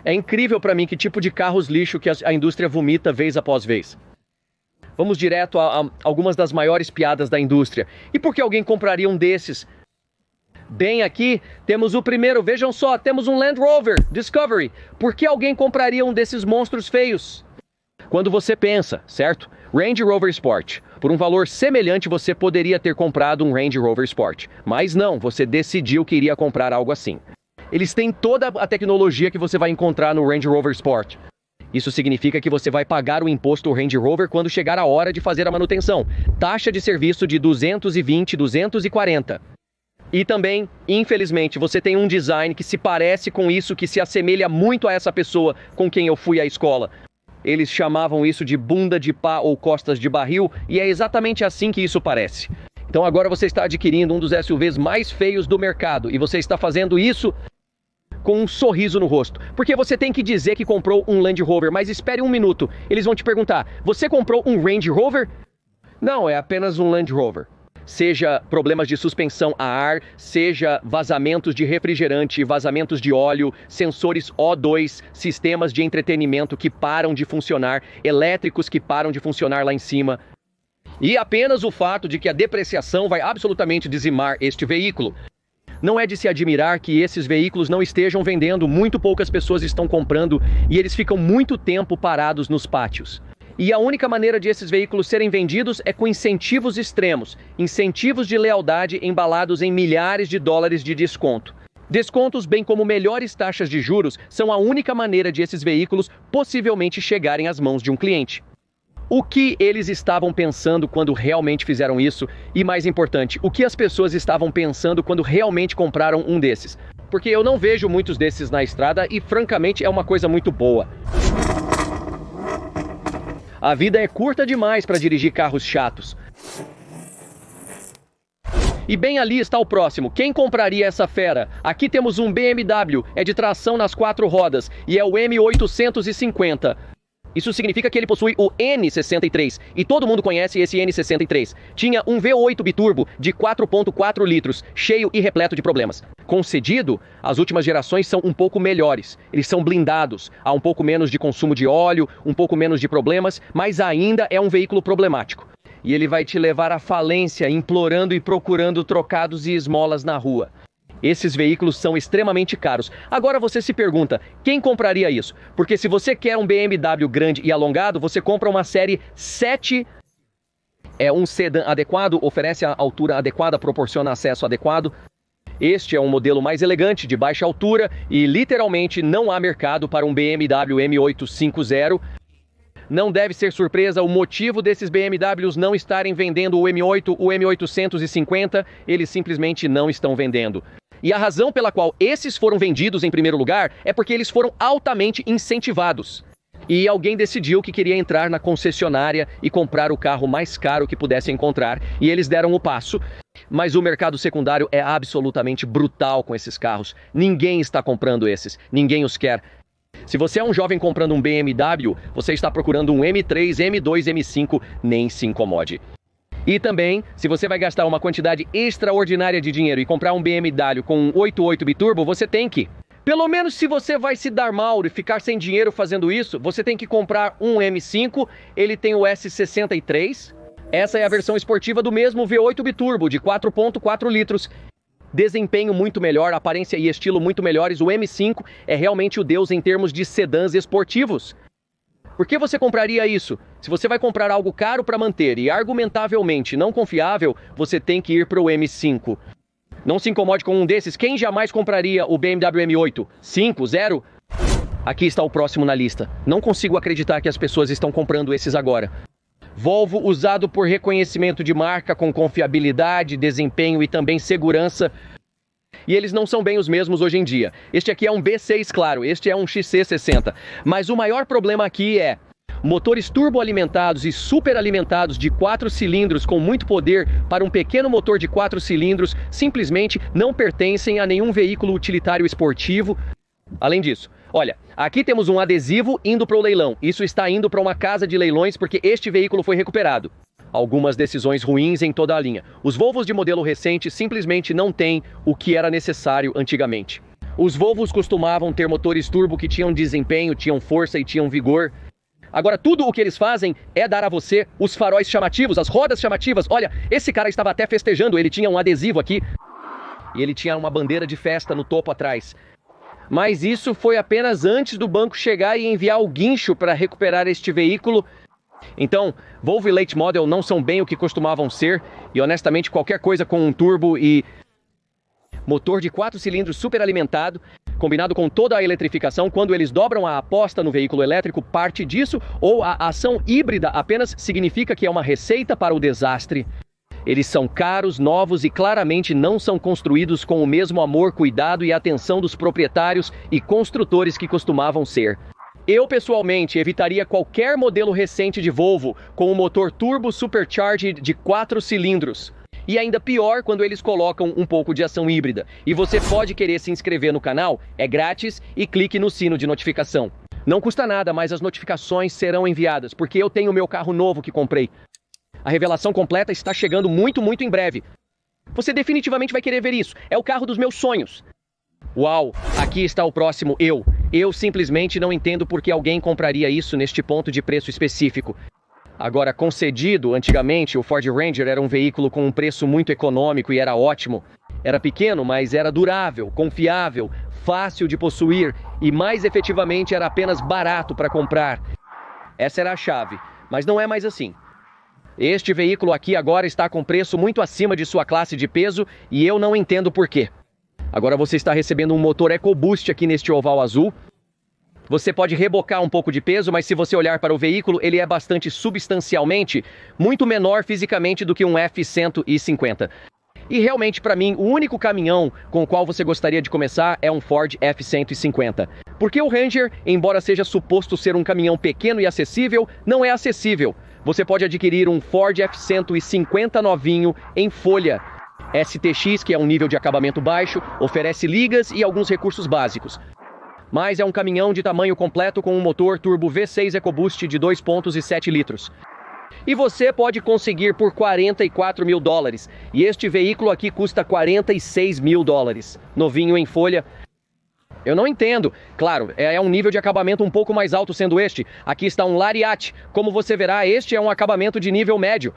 É incrível para mim que tipo de carros lixo que a indústria vomita vez após vez. Vamos direto a algumas das maiores piadas da indústria. E por que alguém compraria um desses? Bem, aqui temos o primeiro, vejam só, temos um Land Rover Discovery. Por que alguém compraria um desses monstros feios? Quando você pensa, certo? Range Rover Sport. Por um valor semelhante você poderia ter comprado um Range Rover Sport. Mas não, você decidiu que iria comprar algo assim. Eles têm toda a tecnologia que você vai encontrar no Range Rover Sport. Isso significa que você vai pagar o imposto Range Rover quando chegar a hora de fazer a manutenção. Taxa de serviço de 220, 240. E também, infelizmente, você tem um design que se parece com isso, que se assemelha muito a essa pessoa com quem eu fui à escola. Eles chamavam isso de bunda de pá ou costas de barril, e é exatamente assim que isso parece. Então agora você está adquirindo um dos SUVs mais feios do mercado, e você está fazendo isso com um sorriso no rosto. Porque você tem que dizer que comprou um Land Rover, mas espere um minuto. Eles vão te perguntar, você comprou um Range Rover? Não, é apenas um Land Rover. Seja problemas de suspensão a ar, seja vazamentos de refrigerante, vazamentos de óleo, sensores O2, sistemas de entretenimento que param de funcionar, elétricos que param de funcionar lá em cima. E apenas o fato de que a depreciação vai absolutamente dizimar este veículo. Não é de se admirar que esses veículos não estejam vendendo, muito poucas pessoas estão comprando e eles ficam muito tempo parados nos pátios. E a única maneira de esses veículos serem vendidos é com incentivos extremos, incentivos de lealdade embalados em milhares de dólares de desconto. Descontos, bem como melhores taxas de juros, são a única maneira de esses veículos possivelmente chegarem às mãos de um cliente. O que eles estavam pensando quando realmente fizeram isso? E mais importante, o que as pessoas estavam pensando quando realmente compraram um desses? Porque eu não vejo muitos desses na estrada e, francamente, é uma coisa muito boa. A vida é curta demais para dirigir carros chatos. E bem ali está o próximo. Quem compraria essa fera? Aqui temos um BMW, é de tração nas 4 rodas e é o M850. Isso significa que ele possui o N63, e todo mundo conhece esse N63. Tinha um V8 biturbo de 4.4 litros, cheio e repleto de problemas. Concedido, as últimas gerações são um pouco melhores. Eles são blindados, há um pouco menos de consumo de óleo, um pouco menos de problemas, mas ainda é um veículo problemático. E ele vai te levar à falência, implorando e procurando trocados e esmolas na rua. Esses veículos são extremamente caros. Agora você se pergunta, quem compraria isso? Porque se você quer um BMW grande e alongado, você compra uma série 7. É um sedã adequado, oferece a altura adequada, proporciona acesso adequado. Este é um modelo mais elegante, de baixa altura, e literalmente não há mercado para um BMW M850. Não deve ser surpresa o motivo desses BMWs não estarem vendendo o M8, o M850, eles simplesmente não estão vendendo. E a razão pela qual esses foram vendidos em primeiro lugar é porque eles foram altamente incentivados. E alguém decidiu que queria entrar na concessionária e comprar o carro mais caro que pudesse encontrar, e eles deram o passo. Mas o mercado secundário é absolutamente brutal com esses carros. Ninguém está comprando esses, ninguém os quer. Se você é um jovem comprando um BMW, você está procurando um M3, M2, M5, nem se incomode. E também, se você vai gastar uma quantidade extraordinária de dinheiro e comprar um BMW com um 8.8 biturbo, você tem que. Pelo menos se você vai se dar mal e ficar sem dinheiro fazendo isso, você tem que comprar um M5, ele tem o S63. Essa é a versão esportiva do mesmo V8 biturbo, de 4.4 litros. Desempenho muito melhor, aparência e estilo muito melhores. O M5 é realmente o deus em termos de sedãs esportivos. Por que você compraria isso? Se você vai comprar algo caro para manter e argumentavelmente não confiável, você tem que ir para o M5. Não se incomode com um desses. Quem jamais compraria o BMW M8? 5, 0? Aqui está o próximo na lista. Não consigo acreditar que as pessoas estão comprando esses agora. Volvo usado por reconhecimento de marca, com confiabilidade, desempenho e também segurança. E eles não são bem os mesmos hoje em dia. Este aqui é um B6, claro, este é um XC60. Mas o maior problema aqui é motores turboalimentados e superalimentados de 4 cilindros com muito poder para um pequeno motor de 4 cilindros simplesmente não pertencem a nenhum veículo utilitário esportivo. Além disso, olha, aqui temos um adesivo indo para o leilão. Isso está indo para uma casa de leilões porque este veículo foi recuperado. Algumas decisões ruins em toda a linha. Os Volvos de modelo recente simplesmente não têm o que era necessário antigamente. Os Volvos costumavam ter motores turbo que tinham desempenho, tinham força e tinham vigor. Agora, tudo o que eles fazem é dar a você os faróis chamativos, as rodas chamativas. Olha, esse cara estava até festejando, ele tinha um adesivo aqui e ele tinha uma bandeira de festa no topo atrás. Mas isso foi apenas antes do banco chegar e enviar o guincho para recuperar este veículo. Então, Volvo e Late Model não são bem o que costumavam ser, e honestamente qualquer coisa com um turbo e motor de 4 cilindros superalimentado, combinado com toda a eletrificação, quando eles dobram a aposta no veículo elétrico, parte disso, ou a ação híbrida apenas significa que é uma receita para o desastre. Eles são caros, novos e claramente não são construídos com o mesmo amor, cuidado e atenção dos proprietários e construtores que costumavam ser. Eu, pessoalmente, evitaria qualquer modelo recente de Volvo com um motor turbo supercharged de 4 cilindros. E ainda pior quando eles colocam um pouco de ação híbrida. E você pode querer se inscrever no canal, é grátis, e clique no sino de notificação. Não custa nada, mas as notificações serão enviadas, porque eu tenho o meu carro novo que comprei. A revelação completa está chegando muito em breve. Você definitivamente vai querer ver isso. É o carro dos meus sonhos. Uau, aqui está o próximo eu. Eu simplesmente não entendo por que alguém compraria isso neste ponto de preço específico. Agora, concedido, antigamente o Ford Ranger era um veículo com um preço muito econômico e era ótimo. Era pequeno, mas era durável, confiável, fácil de possuir e, mais efetivamente, era apenas barato para comprar. Essa era a chave, mas não é mais assim. Este veículo aqui agora está com preço muito acima de sua classe de peso e eu não entendo por quê. Agora você está recebendo um motor EcoBoost aqui neste oval azul. Você pode rebocar um pouco de peso, mas se você olhar para o veículo, ele é bastante substancialmente muito menor fisicamente do que um F-150. E realmente, para mim, o único caminhão com o qual você gostaria de começar é um Ford F-150. Porque o Ranger, embora seja suposto ser um caminhão pequeno e acessível, não é acessível. Você pode adquirir um Ford F-150 novinho em folha. STX, que é um nível de acabamento baixo, oferece ligas e alguns recursos básicos. Mas é um caminhão de tamanho completo com um motor turbo V6 EcoBoost de 2,7 litros. E você pode conseguir por $44 mil. E este veículo aqui custa $46 mil. Novinho em folha. Eu não entendo. Claro, é um nível de acabamento um pouco mais alto sendo este. Aqui está um Lariat. Como você verá, este é um acabamento de nível médio.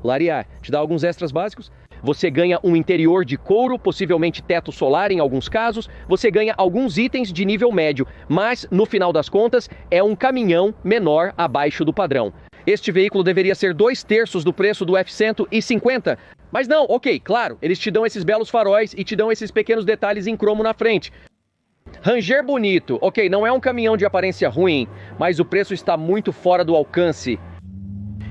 Lariat te dá alguns extras básicos. Você ganha um interior de couro, possivelmente teto solar em alguns casos. Você ganha alguns itens de nível médio, mas no final das contas é um caminhão menor abaixo do padrão. Este veículo deveria ser 2/3 do preço do F-150. Mas não, ok, claro, eles te dão esses belos faróis e te dão esses pequenos detalhes em cromo na frente. Ranger bonito, ok, não é um caminhão de aparência ruim, mas o preço está muito fora do alcance.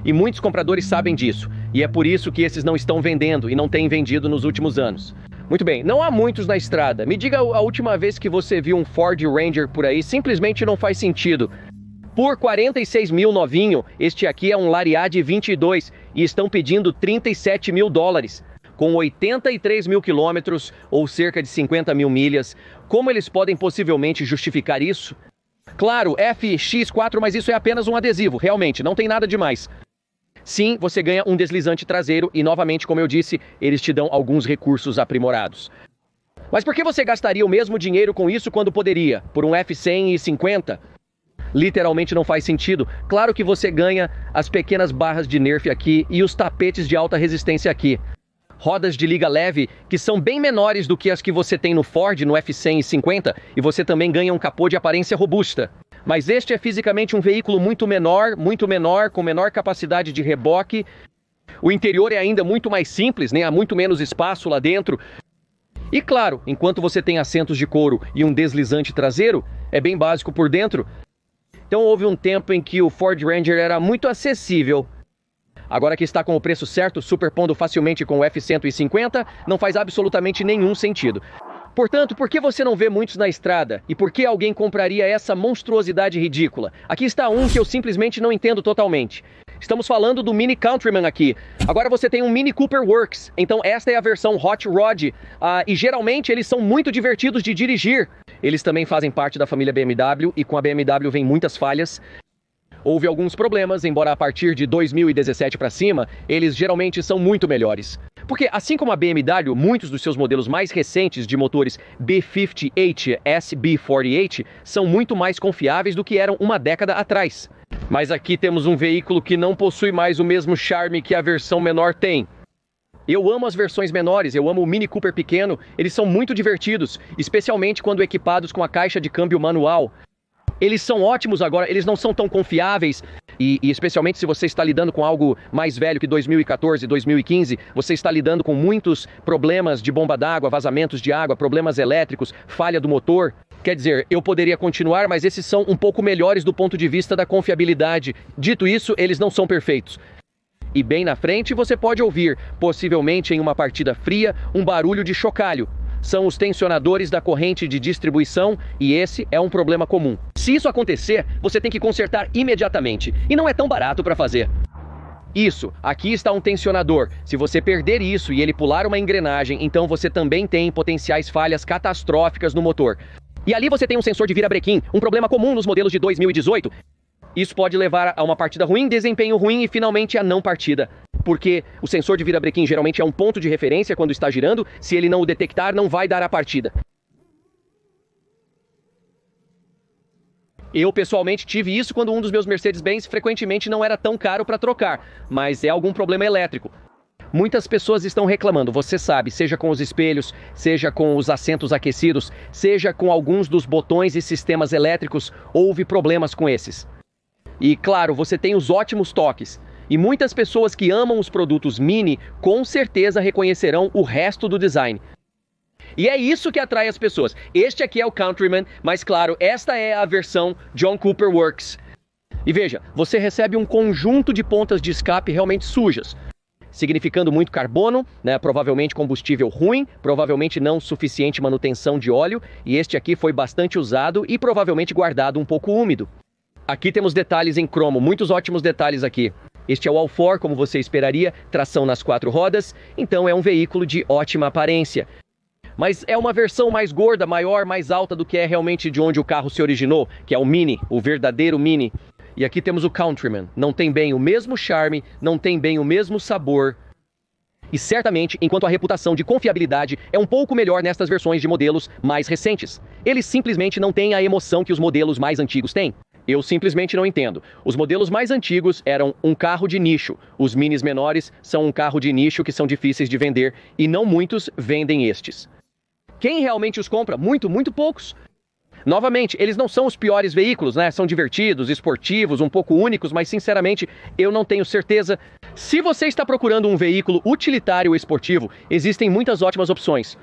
E muitos compradores sabem disso, e é por isso que esses não estão vendendo e não têm vendido nos últimos anos. Muito bem, não há muitos na estrada. Me diga a última vez que você viu um Ford Ranger por aí, simplesmente não faz sentido. Por 46 mil novinho, este aqui é um Lariat 22 e estão pedindo $37 mil. Com 83 mil quilômetros ou cerca de 50 mil milhas, como eles podem possivelmente justificar isso? Claro, FX4, mas isso é apenas um adesivo, realmente, não tem nada demais. Sim, você ganha um deslizante traseiro e, novamente, como eu disse, eles te dão alguns recursos aprimorados. Mas por que você gastaria o mesmo dinheiro com isso quando poderia? Por um F-150? Literalmente não faz sentido. Claro que você ganha as pequenas barras de Nerf aqui e os tapetes de alta resistência aqui. Rodas de liga leve que são bem menores do que as que você tem no Ford, no F-150, e você também ganha um capô de aparência robusta. Mas este é fisicamente um veículo muito menor, com menor capacidade de reboque. O interior é ainda muito mais simples, né? Há muito menos espaço lá dentro. E claro, enquanto você tem assentos de couro e um deslizante traseiro, é bem básico por dentro. Então houve um tempo em que o Ford Ranger era muito acessível. Agora que está com o preço certo, superpondo facilmente com o F-150, não faz absolutamente nenhum sentido. Portanto, por que você não vê muitos na estrada? E por que alguém compraria essa monstruosidade ridícula? Aqui está um que eu simplesmente não entendo totalmente. Estamos falando do Mini Countryman aqui. Agora você tem um Mini Cooper Works. Então esta é a versão Hot Rod. E geralmente eles são muito divertidos de dirigir. Eles também fazem parte da família BMW e com a BMW vem muitas falhas. Houve alguns problemas, embora a partir de 2017 para cima, eles geralmente são muito melhores. Porque, assim como a BMW, muitos dos seus modelos mais recentes de motores B50H, SB48 são muito mais confiáveis do que eram uma década atrás. Mas aqui temos um veículo que não possui mais o mesmo charme que a versão menor tem. Eu amo as versões menores, eu amo o Mini Cooper pequeno, eles são muito divertidos, especialmente quando equipados com a caixa de câmbio manual. Eles são ótimos agora, eles não são tão confiáveis, e especialmente se você está lidando com algo mais velho que 2014, 2015, você está lidando com muitos problemas de bomba d'água, vazamentos de água, problemas elétricos, falha do motor. Quer dizer, eu poderia continuar, mas esses são um pouco melhores do ponto de vista da confiabilidade. Dito isso, eles não são perfeitos. E bem na frente você pode ouvir, possivelmente em uma partida fria, um barulho de chocalho. São os tensionadores da corrente de distribuição e esse é um problema comum. Se isso acontecer, você tem que consertar imediatamente e não é tão barato para fazer. Isso, aqui está um tensionador. Se você perder isso e ele pular uma engrenagem, então você também tem potenciais falhas catastróficas no motor. E ali você tem um sensor de virabrequim, um problema comum nos modelos de 2018. Isso pode levar a uma partida ruim, desempenho ruim e finalmente a não partida. Porque o sensor de virabrequim geralmente é um ponto de referência quando está girando, se ele não o detectar, não vai dar a partida. Eu pessoalmente tive isso quando um dos meus Mercedes-Benz frequentemente não era tão caro para trocar, mas é algum problema elétrico. Muitas pessoas estão reclamando, você sabe, seja com os espelhos, seja com os assentos aquecidos, seja com alguns dos botões e sistemas elétricos, houve problemas com esses. E claro, você tem os ótimos toques. E muitas pessoas que amam os produtos Mini com certeza reconhecerão o resto do design. E é isso que atrai as pessoas. Este aqui é o Countryman, mas claro, esta é a versão John Cooper Works. E veja, você recebe um conjunto de pontas de escape realmente sujas, significando muito carbono, né? Provavelmente combustível ruim, provavelmente não suficiente manutenção de óleo, e este aqui foi bastante usado e provavelmente guardado um pouco úmido. Aqui temos detalhes em cromo, muitos ótimos detalhes aqui. Este é o All-4, como você esperaria, tração nas 4 rodas, então é um veículo de ótima aparência. Mas é uma versão mais gorda, maior, mais alta do que é realmente de onde o carro se originou, que é o Mini, o verdadeiro Mini. E aqui temos o Countryman, não tem bem o mesmo charme, não tem bem o mesmo sabor. E certamente, enquanto a reputação de confiabilidade é um pouco melhor nestas versões de modelos mais recentes, eles simplesmente não têm a emoção que os modelos mais antigos têm. Eu simplesmente não entendo. Os modelos mais antigos eram um carro de nicho. Os Minis menores são um carro de nicho que são difíceis de vender e não muitos vendem estes. Quem realmente os compra? Muito poucos. Novamente, eles não são os piores veículos, né? São divertidos, esportivos, um pouco únicos, mas sinceramente eu não tenho certeza. Se você está procurando um veículo utilitário ou esportivo, existem muitas ótimas opções.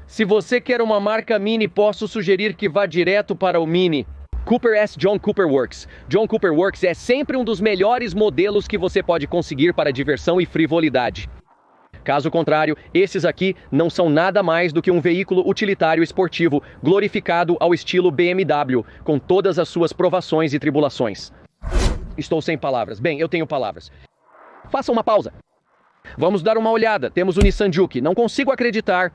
Se você quer uma marca Mini, posso sugerir que vá direto para o Mini. Cooper S John Cooper Works. John Cooper Works é sempre um dos melhores modelos que você pode conseguir para diversão e frivolidade. Caso contrário, esses aqui não são nada mais do que um veículo utilitário esportivo glorificado ao estilo BMW, com todas as suas provações e tribulações. Estou sem palavras. Bem, eu tenho palavras. Faça uma pausa. Vamos dar uma olhada. Temos o Nissan Juke. Não consigo acreditar.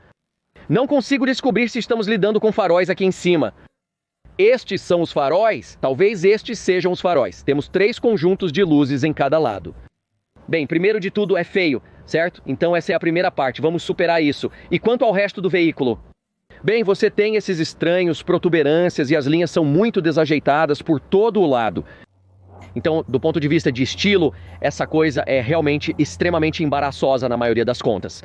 Não consigo descobrir se estamos lidando com faróis aqui em cima. Estes são os faróis? Talvez estes sejam os faróis. Temos 3 conjuntos de luzes em cada lado. Bem, primeiro de tudo é feio, certo? Então essa é a primeira parte, vamos superar isso. E quanto ao resto do veículo? Bem, você tem esses estranhos protuberâncias e as linhas são muito desajeitadas por todo o lado. Então, do ponto de vista de estilo, essa coisa é realmente extremamente embaraçosa na maioria das contas.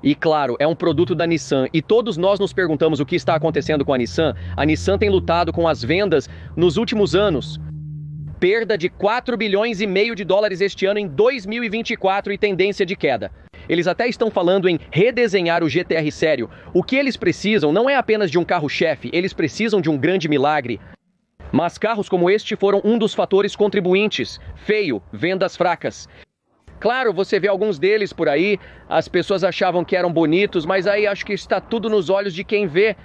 E claro, é um produto da Nissan e todos nós nos perguntamos o que está acontecendo com a Nissan. A Nissan tem lutado com as vendas nos últimos anos. Perda de 4 bilhões e meio de dólares este ano em 2024 e tendência de queda. Eles até estão falando em redesenhar o GTR sério. O que eles precisam não é apenas de um carro-chefe, eles precisam de um grande milagre. Mas carros como este foram um dos fatores contribuintes. Feio, vendas fracas. Claro, você vê alguns deles por aí, as pessoas achavam que eram bonitos, mas aí acho que está tudo nos olhos de quem vê.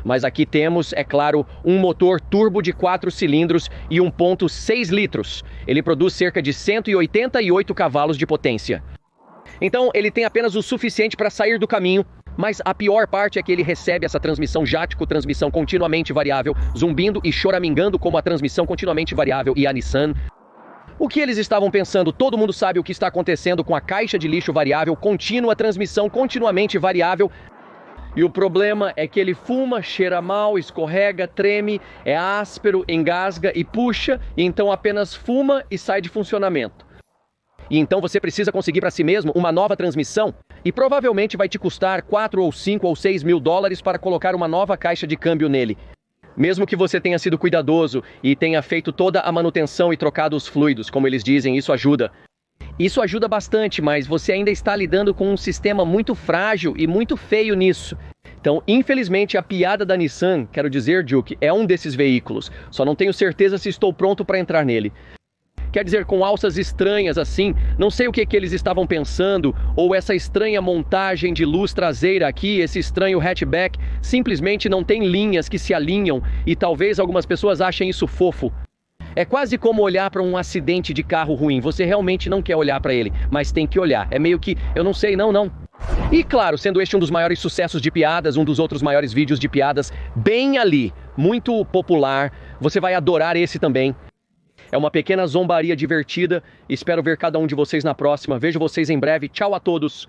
Mas aqui temos, é claro, um motor turbo de 4 cilindros e 1.6 litros. Ele produz cerca de 188 cavalos de potência. Então, ele tem apenas o suficiente para sair do caminho, mas a pior parte é que ele recebe essa transmissão Jatco, transmissão continuamente variável, zumbindo e choramingando como a transmissão continuamente variável e a Nissan. O que eles estavam pensando? Todo mundo sabe o que está acontecendo com a caixa de lixo variável contínua, transmissão continuamente variável. E o problema é que ele fuma, cheira mal, escorrega, treme, é áspero, engasga e puxa, e então apenas fuma e sai de funcionamento. E então você precisa conseguir para si mesmo uma nova transmissão e provavelmente vai te custar 4 ou 5 ou 6 mil dólares para colocar uma nova caixa de câmbio nele. Mesmo que você tenha sido cuidadoso e tenha feito toda a manutenção e trocado os fluidos, como eles dizem, isso ajuda. Isso ajuda bastante, mas você ainda está lidando com um sistema muito frágil e muito feio nisso. Então, infelizmente, a piada da Nissan, quero dizer, Duke, é um desses veículos. Só não tenho certeza se estou pronto para entrar nele. Quer dizer, com alças estranhas assim, não sei o que eles estavam pensando, ou essa estranha montagem de luz traseira aqui, esse estranho hatchback, simplesmente não tem linhas que se alinham e talvez algumas pessoas achem isso fofo. É quase como olhar para um acidente de carro ruim, você realmente não quer olhar para ele, mas tem que olhar, é meio que, eu não sei, não. E claro, sendo este um dos maiores sucessos de piadas, um dos outros maiores vídeos de piadas, bem ali, muito popular, você vai adorar esse também. É uma pequena zombaria divertida. Espero ver cada um de vocês na próxima. Vejo vocês em breve. Tchau a todos.